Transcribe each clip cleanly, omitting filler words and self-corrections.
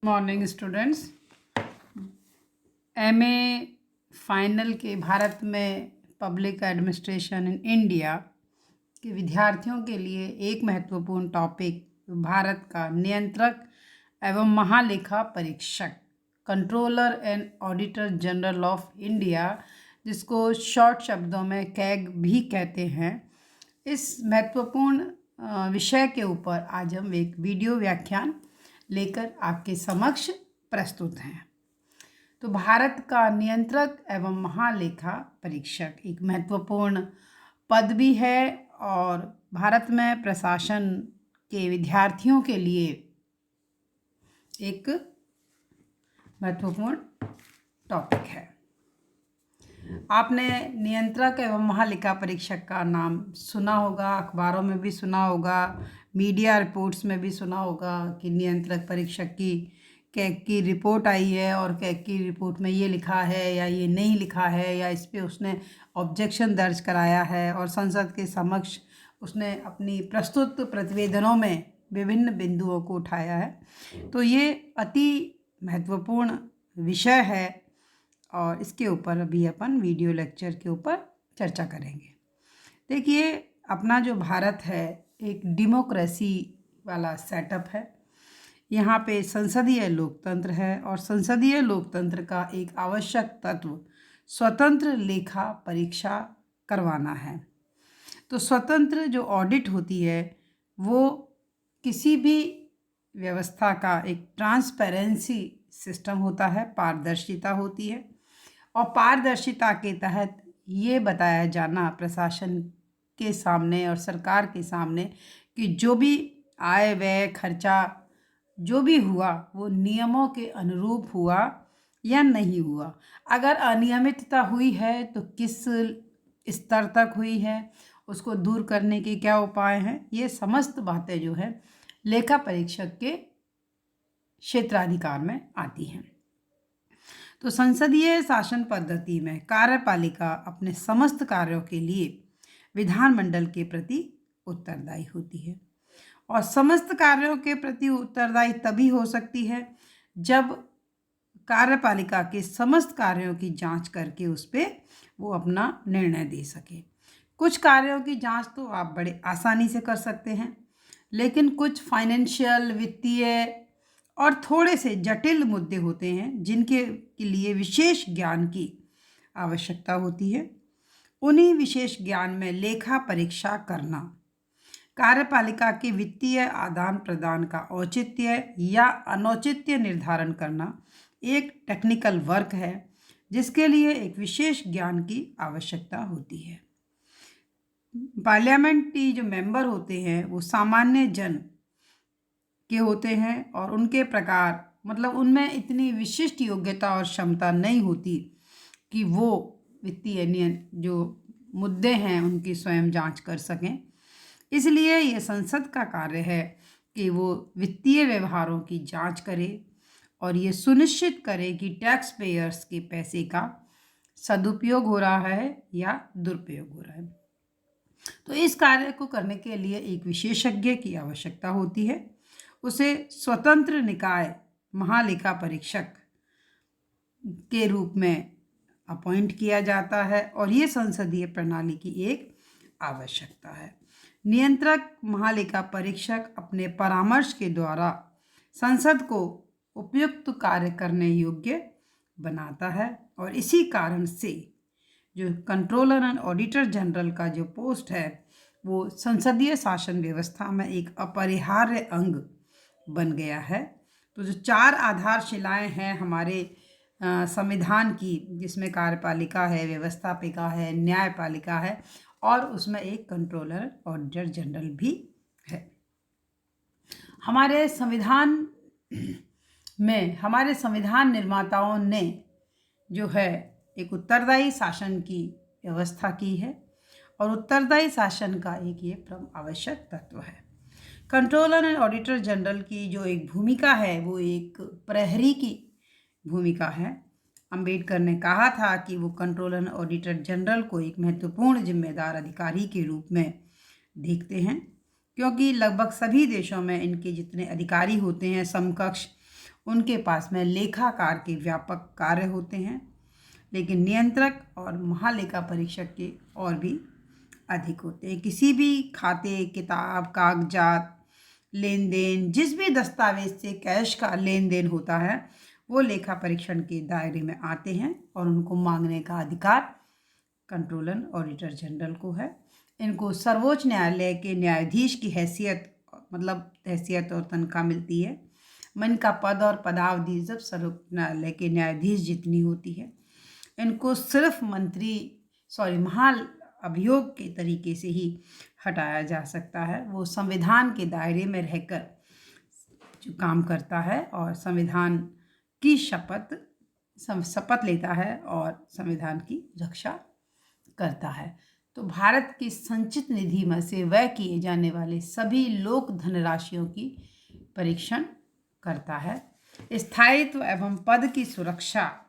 Morning students. MA final के भारत में public administration in India के विद्यार्थियों के लिए एक महत्वपूर्ण टॉपिक भारत का नियंत्रक एवं महालेखा परीक्षक controller and auditor general of India, जिसको शॉर्ट शब्दों में कैग भी कहते हैं, इस महत्वपूर्ण विषय के ऊपर आज हम एक वीडियो व्याख्यान लेकर आपके समक्ष प्रस्तुत हैं। तो भारत का नियंत्रक एवं महालेखा परीक्षक एक महत्वपूर्ण पद भी है और भारत में प्रशासन के विद्यार्थियों के लिए एक महत्वपूर्ण टॉपिक है। आपने नियंत्रक एवं महालेखा परीक्षक का नाम सुना होगा, अखबारों में भी सुना होगा, मीडिया रिपोर्ट्स में भी सुना होगा कि नियंत्रक परीक्षक की कैग की रिपोर्ट आई है और कैग की रिपोर्ट में ये लिखा है या ये नहीं लिखा है, या इस पे उसने ऑब्जेक्शन दर्ज कराया है और संसद के समक्ष उसने अपनी प्रस्तुत प्रतिवेदनों में विभिन्न बिंदुओं को उठाया है। तो ये अति महत्वपूर्ण विषय है और इसके ऊपर अभी अपन वीडियो लेक्चर के ऊपर चर्चा करेंगे। देखिए, अपना जो भारत है एक डेमोक्रेसी वाला सेटअप है। यहाँ पे संसदीय लोकतंत्र है और संसदीय लोकतंत्र का एक आवश्यक तत्व स्वतंत्र लेखा परीक्षा करवाना है। तो स्वतंत्र जो ऑडिट होती है वो किसी भी व्यवस्था का एक ट्रांसपेरेंसी सिस्टम होता है, पारदर्शिता होती है और पारदर्शिता के तहत ये बताया जाना प्रशासन के सामने और सरकार के सामने कि जो भी आय व्यय खर्चा जो भी हुआ वो नियमों के अनुरूप हुआ या नहीं हुआ। अगर अनियमितता हुई है तो किस स्तर तक हुई है, उसको दूर करने के क्या उपाय हैं, ये समस्त बातें जो है लेखा परीक्षक के क्षेत्राधिकार में आती हैं। तो संसदीय शासन पद्धति में कार्यपालिका अपने समस्त कार्यों के लिए विधानमंडल के प्रति उत्तरदायी होती है और समस्त कार्यों के प्रति उत्तरदायी तभी हो सकती है जब कार्यपालिका के समस्त कार्यों की जांच करके उस पर वो अपना निर्णय दे सके। कुछ कार्यों की जांच तो आप बड़े आसानी से कर सकते हैं, लेकिन कुछ फाइनेंशियल, वित्तीय और थोड़े से जटिल मुद्दे होते हैं जिनके लिए विशेष ज्ञान की आवश्यकता होती है। उन्हीं विशेष ज्ञान में लेखा परीक्षा करना, कार्यपालिका के वित्तीय आदान प्रदान का औचित्य या अनौचित्य निर्धारण करना एक टेक्निकल वर्क है जिसके लिए एक विशेष ज्ञान की आवश्यकता होती है। पार्लियामेंट्री जो मेंबर होते हैं वो सामान्य जन के होते हैं और उनके प्रकार मतलब उनमें इतनी विशिष्ट योग्यता और क्षमता नहीं होती कि वो वित्तीय जो मुद्दे हैं उनकी स्वयं जांच कर सकें। इसलिए ये संसद का कार्य है कि वो वित्तीय व्यवहारों की जांच करे और ये सुनिश्चित करे कि टैक्स पेयर्स के पैसे का सदुपयोग हो रहा है या दुरुपयोग हो रहा है। तो इस कार्य को करने के लिए एक विशेषज्ञ की आवश्यकता होती है। उसे स्वतंत्र निकाय महालेखा परीक्षक के रूप में अपॉइंट किया जाता है और ये संसदीय प्रणाली की एक आवश्यकता है। नियंत्रक महालेखा परीक्षक अपने परामर्श के द्वारा संसद को उपयुक्त कार्य करने योग्य बनाता है और इसी कारण से जो कंट्रोलर एंड ऑडिटर जनरल का जो पोस्ट है वो संसदीय शासन व्यवस्था में एक अपरिहार्य अंग बन गया है। तो जो 4 आधारशिलाएं हैं हमारे संविधान की, जिसमें कार्यपालिका है, व्यवस्थापिका है, न्यायपालिका है और उसमें एक कंट्रोलर ऑडिटर जनरल भी है। हमारे संविधान निर्माताओं ने जो है एक उत्तरदायी शासन की व्यवस्था की है और उत्तरदायी शासन का एक ये आवश्यक तत्व है। कंट्रोलर एंड ऑडिटर जनरल की जो एक भूमिका है वो एक प्रहरी की भूमिका है। अंबेडकर ने कहा था कि वो कंट्रोलर एंड ऑडिटर जनरल को एक महत्वपूर्ण जिम्मेदार अधिकारी के रूप में देखते हैं, क्योंकि लगभग सभी देशों में इनके जितने अधिकारी होते हैं समकक्ष उनके पास में लेखाकार के व्यापक कार्य होते हैं, लेकिन नियंत्रक और महालेखा परीक्षक के और भी अधिक होते हैं। किसी भी खाते, किताब, कागजात, लेन देन, जिस भी दस्तावेज से कैश का लेन देन होता है वो लेखा परीक्षण के दायरे में आते हैं और उनको मांगने का अधिकार कंट्रोलर ऑडिटर जनरल को है। इनको सर्वोच्च न्यायालय के न्यायाधीश की हैसियत और तनख्वाह मिलती है। इनका पद और पदावधि जब सर्वोच्च न्यायालय के न्यायाधीश जितनी होती है। इनको सिर्फ महाअभियोग के तरीके से ही हटाया जा सकता है। वो संविधान के दायरे में रहकर जो काम करता है और संविधान की शपथ लेता है और संविधान की रक्षा करता है। तो भारत की संचित निधि में से व्यय किए जाने वाले सभी लोक धनराशियों की परीक्षण करता है। स्थायित्व एवं पद की सुरक्षा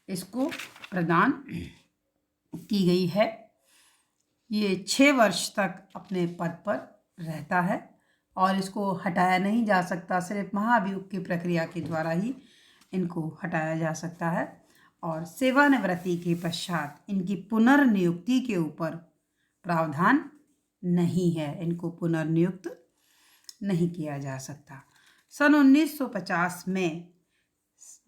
इसको प्रदान की गई है। ये 6 वर्ष तक अपने पद पर रहता है और इसको हटाया नहीं जा सकता। सिर्फ महाभियोग की प्रक्रिया के द्वारा ही इनको हटाया जा सकता है और सेवानिवृत्ति के पश्चात इनकी पुनर्नियुक्ति के ऊपर प्रावधान नहीं है। इनको पुनर्नियुक्त नहीं किया जा सकता। सन 1950 में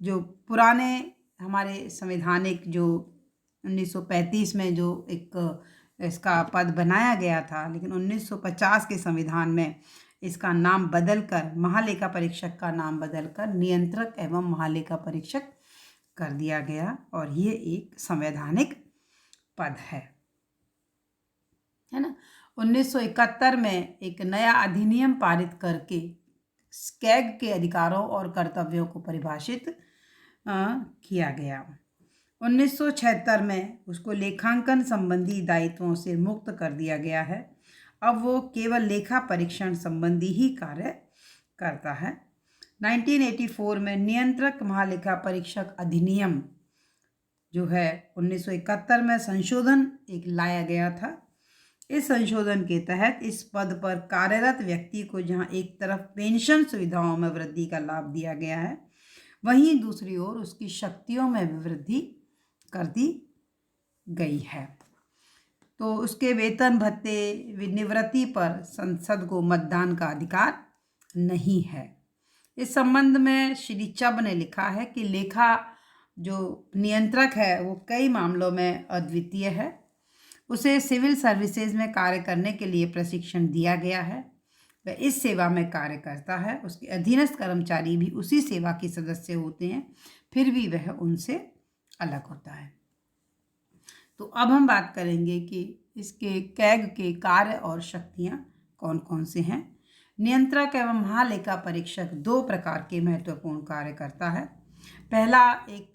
जो पुराने हमारे संवैधानिक जो 1935 में जो एक इसका पद बनाया गया था, लेकिन 1950 के संविधान में इसका नाम बदलकर महालेखा परीक्षक का नाम बदलकर नियंत्रक एवं महालेखा परीक्षक कर दिया गया और ये एक संवैधानिक पद है ना। 1971 में एक नया अधिनियम पारित करके कैग के अधिकारों और कर्तव्यों को परिभाषित किया गया। 1976 में उसको लेखांकन संबंधी दायित्वों से मुक्त कर दिया गया है। अब वो केवल लेखा परीक्षण संबंधी ही कार्य करता है। 1984 में नियंत्रक महालेखा परीक्षक अधिनियम जो है 1971 में संशोधन एक लाया गया था। इस संशोधन के तहत इस पद पर कार्यरत व्यक्ति को जहां एक तरफ पेंशन सुविधाओं में वृद्धि का लाभ दिया गया है, वहीं दूसरी ओर उसकी शक्तियों में भी वृद्धि कर दी गई है। तो उसके वेतन भत्ते निवृत्ति पर संसद को मतदान का अधिकार नहीं है। इस संबंध में श्री चब ने लिखा है कि लेखा जो नियंत्रक है वो कई मामलों में अद्वितीय है। उसे सिविल सर्विसेज में कार्य करने के लिए प्रशिक्षण दिया गया है। वह इस सेवा में कार्य करता है। उसके अधीनस्थ कर्मचारी भी उसी सेवा के सदस्य होते हैं, फिर भी वह उनसे अलग होता है। तो अब हम बात करेंगे कि इसके कैग के कार्य और शक्तियां कौन कौन से हैं। नियंत्रक एवं महालेखा परीक्षक 2 प्रकार के महत्वपूर्ण कार्य करता है। पहला एक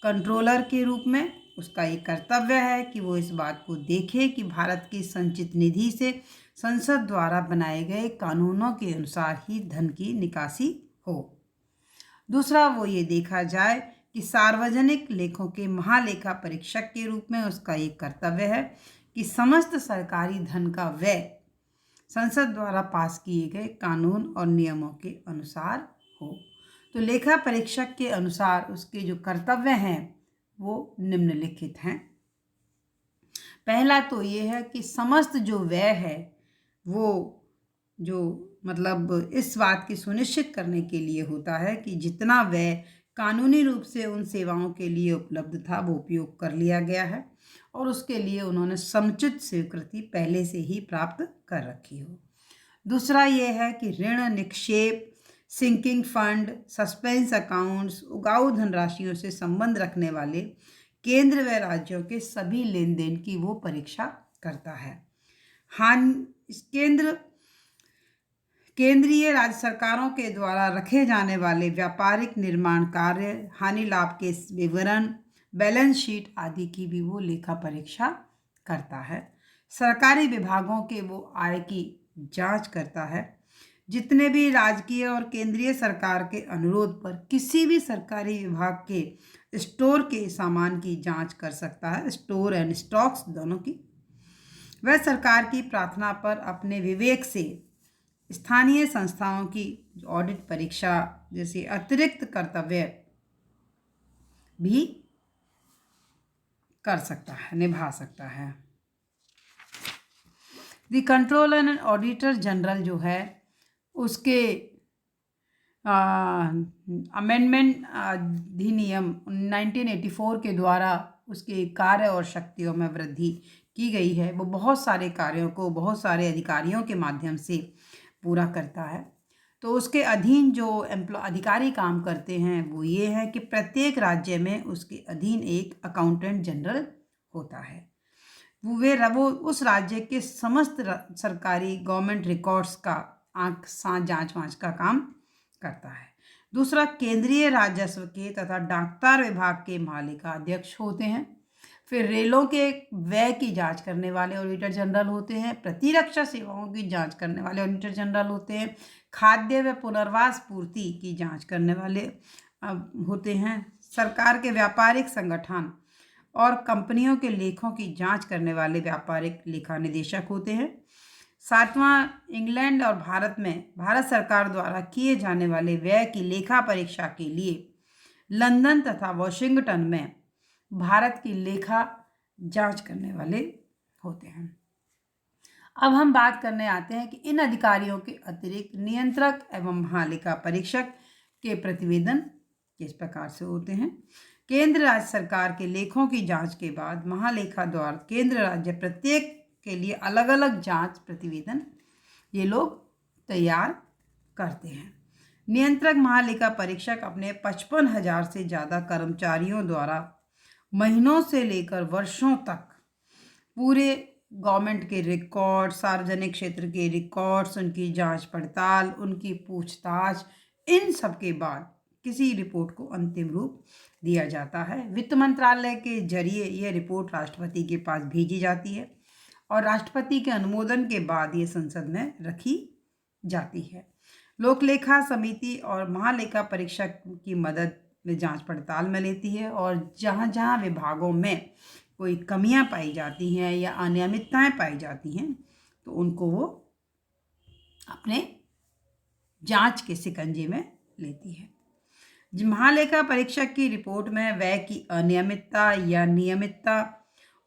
कंट्रोलर के रूप में उसका एक कर्तव्य है कि वो इस बात को देखे कि भारत की संचित निधि से संसद द्वारा बनाए गए कानूनों के अनुसार ही धन की निकासी हो। दूसरा वो ये देखा जाए कि सार्वजनिक लेखों के महालेखा परीक्षक के रूप में उसका एक कर्तव्य है कि समस्त सरकारी धन का व्यय संसद द्वारा पास किए गए कानून और नियमों के अनुसार हो। तो लेखा परीक्षक के अनुसार उसके जो कर्तव्य हैं वो निम्नलिखित हैं। पहला तो ये है कि समस्त जो व्यय है वो जो इस बात की सुनिश्चित करने के लिए होता है कि जितना व्यय कानूनी रूप से उन सेवाओं के लिए उपलब्ध था वो उपयोग कर लिया गया है और उसके लिए उन्होंने समुचित स्वीकृति पहले से ही प्राप्त कर रखी हो। दूसरा ये है कि ऋण, निक्षेप, सिंकिंग फंड, सस्पेंस अकाउंट्स, उगाऊ धनराशियों से संबंध रखने वाले केंद्र व राज्यों के सभी लेन देन की वो परीक्षा करता है। केंद्रीय राज्य सरकारों के द्वारा रखे जाने वाले व्यापारिक निर्माण कार्य, हानि लाभ के विवरण, बैलेंस शीट आदि की भी वो लेखा परीक्षा करता है। सरकारी विभागों के वो आय की जांच करता है। जितने भी राजकीय और केंद्रीय सरकार के अनुरोध पर किसी भी सरकारी विभाग के स्टोर के सामान की जांच कर सकता है, स्टोर एंड स्टॉक्स दोनों की। वह सरकार की प्रार्थना पर अपने विवेक से स्थानीय संस्थाओं की ऑडिट परीक्षा जैसे अतिरिक्त कर्तव्य भी कर सकता है, निभा सकता है। The controller and auditor general जो है उसके अमेंडमेंट अधिनियम 1984 के द्वारा उसके कार्य और शक्तियों में वृद्धि की गई है। वो बहुत सारे कार्यों को बहुत सारे अधिकारियों के माध्यम से पूरा करता है। तो उसके अधीन जो अधिकारी काम करते हैं वो ये है कि प्रत्येक राज्य में उसके अधीन एक अकाउंटेंट जनरल होता है। वो उस राज्य के समस्त सरकारी गवर्नमेंट रिकॉर्ड्स का आंख सांच जांच वाँच का काम करता है। दूसरा, केंद्रीय राजस्व के तथा डाकतार विभाग के महालेखा अध्यक्ष होते हैं। फिर रेलों के व्यय की जांच करने वाले ऑडिटर जनरल होते हैं। प्रतिरक्षा सेवाओं की जांच करने वाले ऑडिटर जनरल होते हैं। खाद्य व पुनर्वास पूर्ति की जांच करने वाले होते हैं। सरकार के व्यापारिक संगठन और कंपनियों के लेखों की जांच करने वाले व्यापारिक लेखा निदेशक होते हैं। सातवां, इंग्लैंड और भारत में भारत सरकार द्वारा किए जाने वाले व्यय की लेखा परीक्षा के लिए लंदन तथा वॉशिंगटन में भारत की लेखा जांच करने वाले होते हैं। अब हम बात करने आते हैं कि इन अधिकारियों के अतिरिक्त नियंत्रक एवं महालेखा परीक्षक के प्रतिवेदन किस प्रकार से होते हैं। केंद्र राज्य सरकार के लेखों की जांच के बाद महालेखा द्वारा केंद्र राज्य प्रत्येक के लिए अलग अलग जांच प्रतिवेदन ये लोग तैयार करते हैं। नियंत्रक महालेखा परीक्षक अपने 55,000 से ज़्यादा कर्मचारियों द्वारा महीनों से लेकर वर्षों तक पूरे गवर्नमेंट के रिकॉर्ड, सार्वजनिक क्षेत्र के रिकॉर्ड्स, उनकी जांच पड़ताल, उनकी पूछताछ, इन सब के बाद किसी रिपोर्ट को अंतिम रूप दिया जाता है। वित्त मंत्रालय के जरिए यह रिपोर्ट राष्ट्रपति के पास भेजी जाती है और राष्ट्रपति के अनुमोदन के बाद ये संसद में रखी जाती है। लोकलेखा समिति और महालेखा परीक्षक की मदद में जांच पड़ताल में लेती है और जहां जहां विभागों में कोई कमियां पाई जाती हैं या अनियमितताएं पाई जाती हैं तो उनको वो अपने जांच के शिकंजे में लेती है। महालेखा परीक्षक की रिपोर्ट में व्यय की अनियमितता या नियमितता,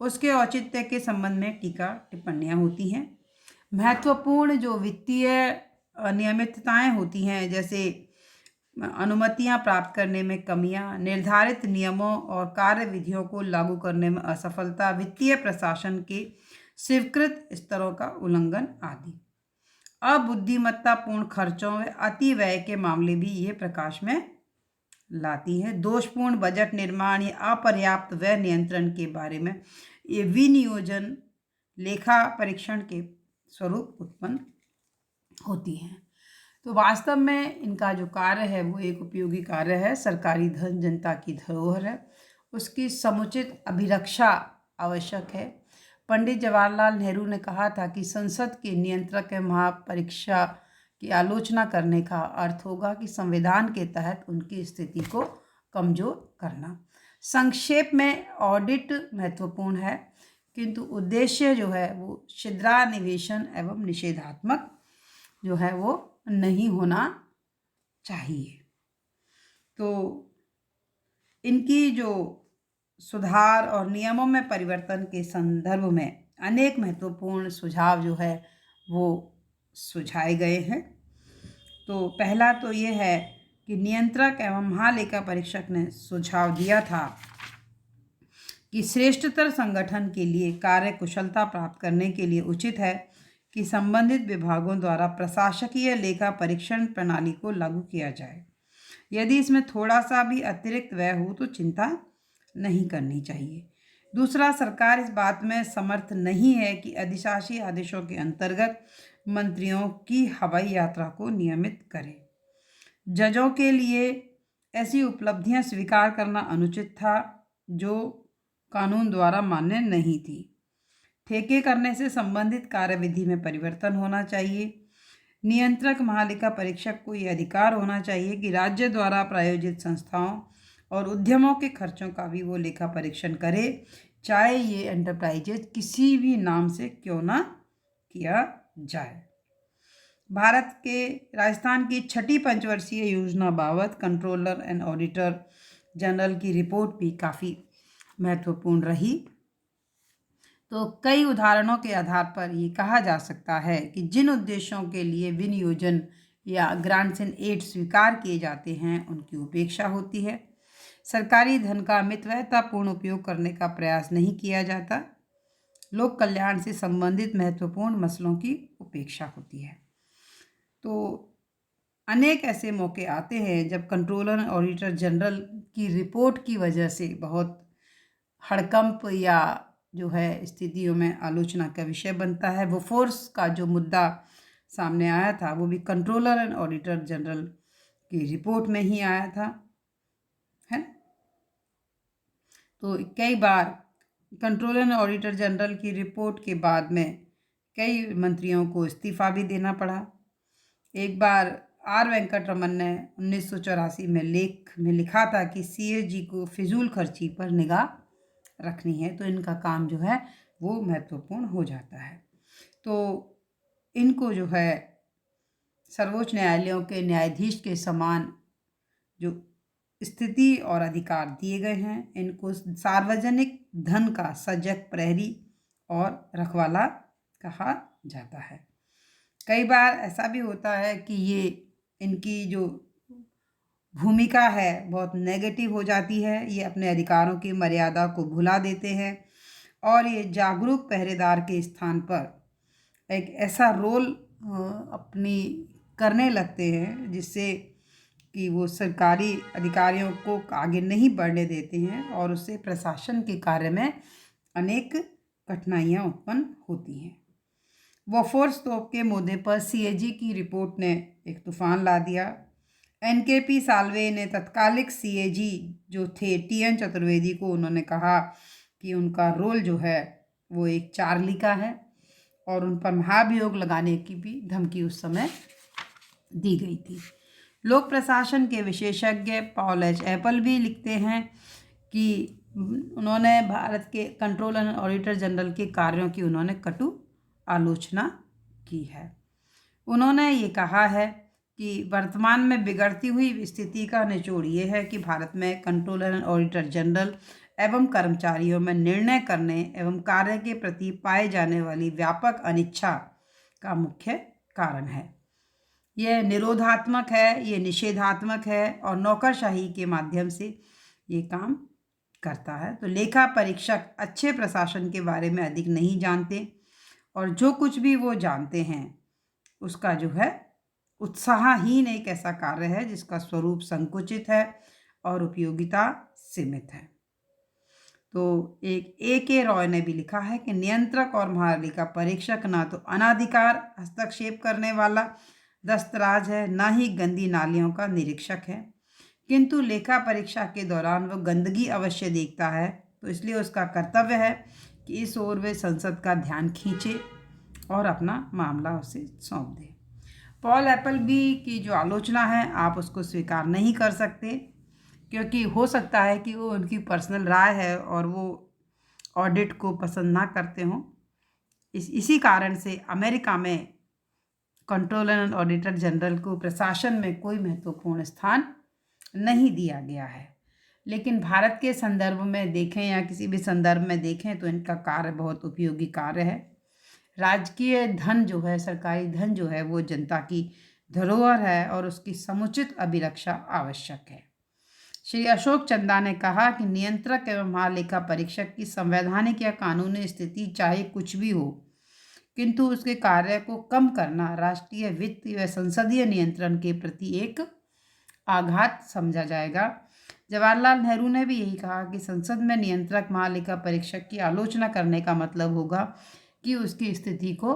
उसके औचित्य के संबंध में टीका टिप्पणियां होती हैं। महत्वपूर्ण जो वित्तीय अनियमितताएं होती हैं, जैसे अनुमतियां प्राप्त करने में कमियां, निर्धारित नियमों और कार्य विधियों को लागू करने में असफलता, वित्तीय प्रशासन के स्वीकृत स्तरों का उल्लंघन आदि। अबुद्धिमत्तापूर्ण खर्चों व अति व्यय के मामले भी ये प्रकाश में लाती है। दोषपूर्ण बजट निर्माण या अपर्याप्त व्यय नियंत्रण के बारे में ये विनियोजन लेखा परीक्षण के स्वरूप उत्पन्न होती हैं। तो वास्तव में इनका जो कार्य है वो एक उपयोगी कार्य है। सरकारी धन जनता की धरोहर है, उसकी समुचित अभिरक्षा आवश्यक है। पंडित जवाहरलाल नेहरू ने कहा था कि संसद के नियंत्रक महापरीक्षा की आलोचना करने का अर्थ होगा कि संविधान के तहत उनकी स्थिति को कमजोर करना। संक्षेप में ऑडिट महत्वपूर्ण है, किंतु उद्देश्य जो है वो छिद्रान्वेषण एवं निषेधात्मक जो है वो नहीं होना चाहिए। तो इनकी जो सुधार और नियमों में परिवर्तन के संदर्भ में अनेक महत्वपूर्ण सुझाव जो है वो सुझाए गए हैं। तो पहला तो ये है कि नियंत्रक एवं महालेखा परीक्षक ने सुझाव दिया था कि श्रेष्ठतर संगठन के लिए कार्य कुशलता प्राप्त करने के लिए उचित है कि संबंधित विभागों द्वारा प्रशासकीय लेखा परीक्षण प्रणाली को लागू किया जाए। यदि इसमें थोड़ा सा भी अतिरिक्त व्यय हो तो चिंता नहीं करनी चाहिए। दूसरा, सरकार इस बात में समर्थ नहीं है कि अधिशासी आदेशों के अंतर्गत मंत्रियों की हवाई यात्रा को नियमित करे। जजों के लिए ऐसी उपलब्धियां स्वीकार करना अनुचित था जो कानून द्वारा मान्य नहीं थी। ठेके करने से संबंधित कार्यविधि में परिवर्तन होना चाहिए। नियंत्रक महालेखा परीक्षक को यह अधिकार होना चाहिए कि राज्य द्वारा प्रायोजित संस्थाओं और उद्यमों के खर्चों का भी वो लेखा परीक्षण करे, चाहे ये एंटरप्राइजेज किसी भी नाम से क्यों ना किया जाए। भारत के राजस्थान की छठी पंचवर्षीय योजना बाबत कंट्रोलर एंड ऑडिटर जनरल की रिपोर्ट भी काफ़ी महत्वपूर्ण रही। तो कई उदाहरणों के आधार पर ये कहा जा सकता है कि जिन उद्देश्यों के लिए विनियोजन या ग्रांट्स एंड एड स्वीकार किए जाते हैं उनकी उपेक्षा होती है। सरकारी धन का मितव्ययतापूर्ण उपयोग करने का प्रयास नहीं किया जाता। लोक कल्याण से संबंधित महत्वपूर्ण मसलों की उपेक्षा होती है। तो अनेक ऐसे मौके आते हैं जब कंट्रोलर ऑडिटर जनरल की रिपोर्ट की वजह से बहुत हड़कंप या जो है स्थितियों में आलोचना का विषय बनता है। वो फोर्स का जो मुद्दा सामने आया था वो भी कंट्रोलर एंड ऑडिटर जनरल की रिपोर्ट में ही आया था, है। तो कई बार कंट्रोलर एंड ऑडिटर जनरल की रिपोर्ट के बाद में कई मंत्रियों को इस्तीफा भी देना पड़ा। एक बार आर वेंकटरमन ने 1984 में लेख में लिखा था कि सीएजी को फिजूल खर्ची पर निगाह रखनी है, तो इनका काम जो है वो महत्वपूर्ण हो जाता है। तो इनको जो है सर्वोच्च न्यायालयों के न्यायाधीश के समान जो स्थिति और अधिकार दिए गए हैं। इनको सार्वजनिक धन का सजग प्रहरी और रखवाला कहा जाता है। कई बार ऐसा भी होता है कि ये इनकी जो भूमिका है बहुत नेगेटिव हो जाती है। ये अपने अधिकारों की मर्यादा को भुला देते हैं और ये जागरूक पहरेदार के स्थान पर एक ऐसा रोल अपनी करने लगते हैं जिससे कि वो सरकारी अधिकारियों को आगे नहीं बढ़ने देते हैं और उससे प्रशासन के कार्य में अनेक कठिनाइयाँ उत्पन्न होती हैं। बोफोर्स तोप के मुद्दे पर सीएजी की रिपोर्ट ने एक तूफान ला दिया। एनकेपी साल्वे ने तत्कालिक सीएजी जो थे टीएन चतुर्वेदी को उन्होंने कहा कि उनका रोल जो है वो एक चार्ली का है और उन पर महाभियोग लगाने की भी धमकी उस समय दी गई थी। लोक प्रशासन के विशेषज्ञ पॉल एच एपल भी लिखते हैं कि उन्होंने भारत के कंट्रोलर एंड ऑडिटर जनरल के कार्यों की उन्होंने कटु आलोचना की है। उन्होंने ये कहा है कि वर्तमान में बिगड़ती हुई स्थिति का निचोड़ ये है कि भारत में कंट्रोलर एंड ऑडिटर जनरल एवं कर्मचारियों में निर्णय करने एवं कार्य के प्रति पाए जाने वाली व्यापक अनिच्छा का मुख्य कारण है। यह निरोधात्मक है, ये निषेधात्मक है और नौकरशाही के माध्यम से ये काम करता है। तो लेखा परीक्षक अच्छे प्रशासन के बारे में अधिक नहीं जानते और जो कुछ भी वो जानते हैं उसका जो है उत्साहहीन एक ऐसा कार्य है जिसका स्वरूप संकुचित है और उपयोगिता सीमित है। तो एक ए.के. रॉय ने भी लिखा है कि नियंत्रक और महालेखा परीक्षक ना तो अनाधिकार हस्तक्षेप करने वाला दस्तराज है, ना ही गंदी नालियों का निरीक्षक है, किंतु लेखा परीक्षा के दौरान वो गंदगी अवश्य देखता है। तो इसलिए उसका कर्तव्य है कि इस ओर वे संसद का ध्यान खींचे और अपना मामला उसे सौंप दे। पॉल एपलबी की जो आलोचना है आप उसको स्वीकार नहीं कर सकते क्योंकि हो सकता है कि वो उनकी पर्सनल राय है और वो ऑडिट को पसंद ना करते हों। इसी कारण से अमेरिका में कंट्रोलर एंड ऑडिटर जनरल को प्रशासन में कोई महत्वपूर्ण स्थान नहीं दिया गया है। लेकिन भारत के संदर्भ में देखें या किसी भी संदर्भ में देखें तो इनका कार्य बहुत उपयोगी कार्य है। राजकीय धन जो है, सरकारी धन जो है वो जनता की धरोहर है और उसकी समुचित अभिरक्षा आवश्यक है। श्री अशोक चंदा ने कहा कि नियंत्रक एवं महालेखा परीक्षक की संवैधानिक या कानूनी स्थिति चाहे कुछ भी हो, किंतु उसके कार्य को कम करना राष्ट्रीय वित्त व संसदीय नियंत्रण के प्रति एक आघात समझा जाएगा। जवाहरलाल नेहरू ने भी यही कहा कि संसद में नियंत्रक महालेखा परीक्षक की आलोचना करने का मतलब होगा कि उसकी स्थिति को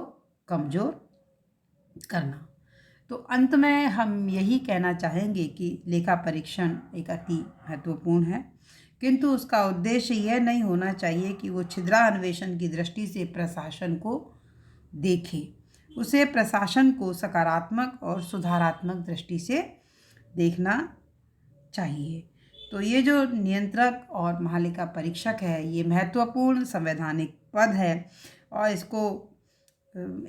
कमज़ोर करना। तो अंत में हम यही कहना चाहेंगे कि लेखा परीक्षण एक अति महत्वपूर्ण है, किंतु उसका उद्देश्य यह नहीं होना चाहिए कि वो छिद्रान्वेषण की दृष्टि से प्रशासन को देखे। उसे प्रशासन को सकारात्मक और सुधारात्मक दृष्टि से देखना चाहिए। तो ये जो नियंत्रक और महालेखा परीक्षक है ये महत्वपूर्ण संवैधानिक पद है और इसको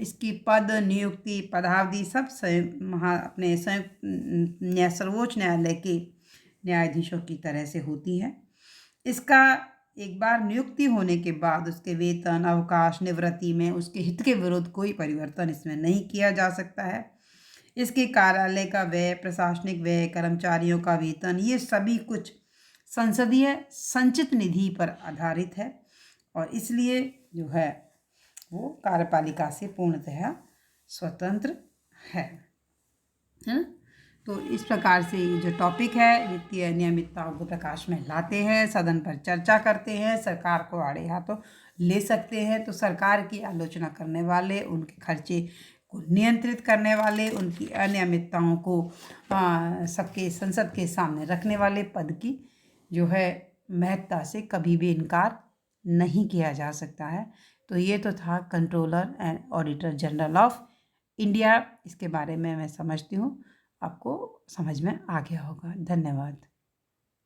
इसकी पद नियुक्ति पदावधि सब अपने संयुक्त सर्वोच्च न्यायालय के न्यायाधीशों की तरह से होती है। इसका एक बार नियुक्ति होने के बाद उसके वेतन अवकाश निवृत्ति में उसके हित के विरुद्ध कोई परिवर्तन इसमें नहीं किया जा सकता है। इसके कार्यालय का व्यय प्रशासनिक व्यय कर्मचारियों का वेतन ये सभी कुछ संसदीय संचित निधि पर आधारित है और इसलिए जो है वो कार्यपालिका से पूर्णतः स्वतंत्र है ना। तो इस प्रकार से ये जो टॉपिक है वित्तीय अनियमितताओं को प्रकाश में लाते हैं, सदन पर चर्चा करते हैं, सरकार को आड़े हाथों ले सकते हैं। तो सरकार की आलोचना करने वाले, उनके खर्चे को नियंत्रित करने वाले, उनकी अनियमितताओं को सबके संसद के सामने रखने वाले पद की जो है महत्ता से कभी भी इनकार नहीं किया जा सकता है। तो ये तो था controller and auditor general of India. इसके बारे में मैं समझती हूँ आपको समझ में आ गया होगा। धन्यवाद।